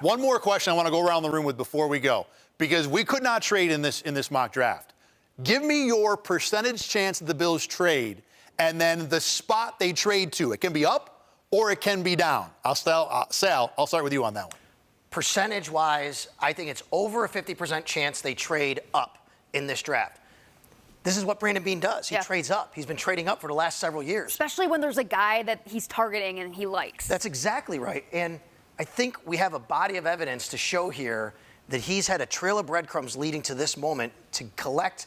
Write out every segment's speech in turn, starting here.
One more question I want to go around the room with before we go, because we could not trade in this mock draft. Give me your percentage chance that the Bills trade, and then the spot they trade to. It can be up or it can be down. Sal, I'll start with you on that one. Percentage-wise, I think it's over a 50% chance they trade up in this draft. This is what Brandon Beane does. He trades up. He's been trading up for the last several years. Especially when there's a guy that he's targeting and he likes. That's exactly right. And I think we have a body of evidence to show here that he's had a trail of breadcrumbs leading to this moment to collect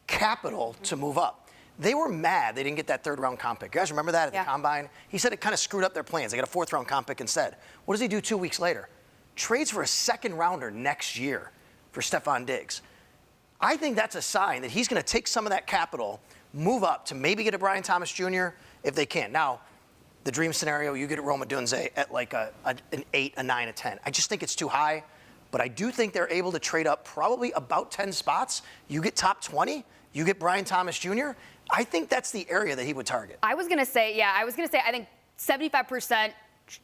capital to move up. They were mad they didn't get that third-round comp pick. You guys remember that at the Combine? He said it kind of screwed up their plans. They got a fourth-round comp pick instead. What does he do 2 weeks later? Trades for a second-rounder next year for Stefon Diggs. I think that's a sign that he's going to take some of that capital, move up to maybe get a Brian Thomas Jr. if they can. Now, the dream scenario, you get a Rome Odunze at like an 8, a 9, a 10. I just think it's too high, but I do think they're able to trade up probably about 10 spots. You get top 20, you get Brian Thomas Jr. I think that's the area that he would target. I was going to say, I think 75%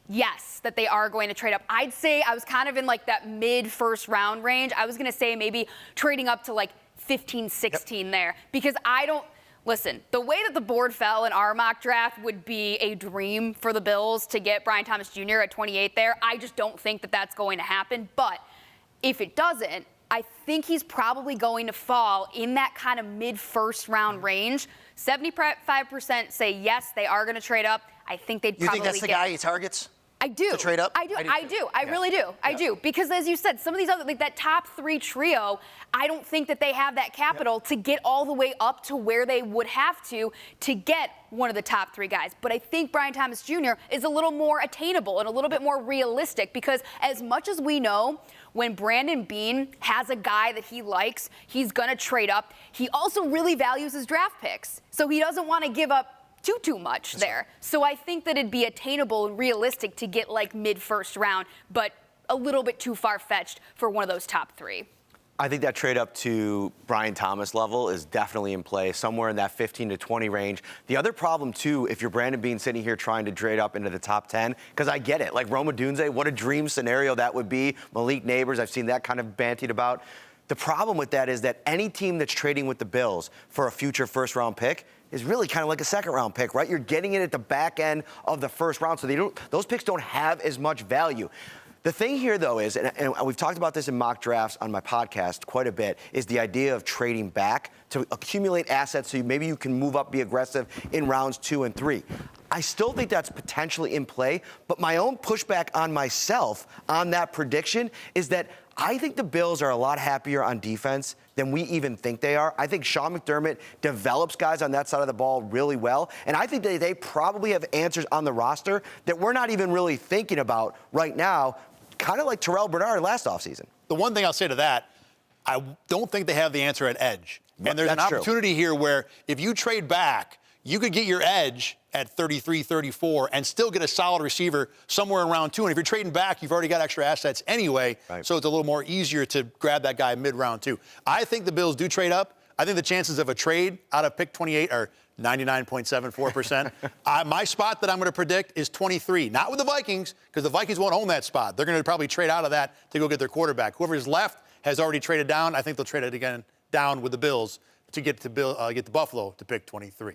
yes, that they are going to trade up. I'd say I was kind of in like that mid-first round range. I was going to say maybe trading up to like 15, 16 there, because listen, the way that the board fell in our mock draft would be a dream for the Bills to get Brian Thomas Jr. at 28 there. I just don't think that that's going to happen. But if it doesn't, I think he's probably going to fall in that kind of mid-first round range. 75% say yes, they are going to trade up. I think they'd probably You think that's the guy he targets? I do. To trade up? I do. I really do. I do. Because as you said, some of these other, like that top 3 trio, I don't think that they have that capital to get all the way up to where they would have to get one of the top 3 guys. But I think Brian Thomas Jr. is a little more attainable and a little bit more realistic, because as much as we know, when Brandon Beane has a guy that he likes, he's going to trade up. He also really values his draft picks. So he doesn't want to give up too much there. So I think that it'd be attainable and realistic to get like mid-first round, but a little bit too far-fetched for one of those top 3. I think that trade up to Brian Thomas level is definitely in play, somewhere in that 15 to 20 range. The other problem, too, if you're Brandon Beane sitting here trying to trade up into the top 10, because I get it, like Rome Odunze, what a dream scenario that would be. Malik Neighbors, I've seen that kind of bantied about. The problem with that is that any team that's trading with the Bills for a future first-round pick is really kind of like a second-round pick, right? You're getting it at the back end of the first round, so those picks don't have as much value. The thing here, though, is, and we've talked about this in mock drafts on my podcast quite a bit, is the idea of trading back to accumulate assets so maybe you can move up, be aggressive in rounds 2 and 3. I still think that's potentially in play, but my own pushback on myself on that prediction is that I think the Bills are a lot happier on defense than we even think they are. I think Sean McDermott develops guys on that side of the ball really well, and I think they probably have answers on the roster that we're not even really thinking about right now, kind of like Terrell Bernard last offseason. The one thing I'll say to that, I don't think they have the answer at edge. And there's an opportunity here where if you trade back, you could get your edge at 33, 34 and still get a solid receiver somewhere in round 2. And if you're trading back, you've already got extra assets anyway, so it's a little more easier to grab that guy mid-round 2. I think the Bills do trade up. I think the chances of a trade out of pick 28 are 99.74%. My spot that I'm going to predict is 23, not with the Vikings, because the Vikings won't own that spot. They're going to probably trade out of that to go get their quarterback. Whoever's left has already traded down. I think they'll trade it again down with the Bills to get to Buffalo to pick 23.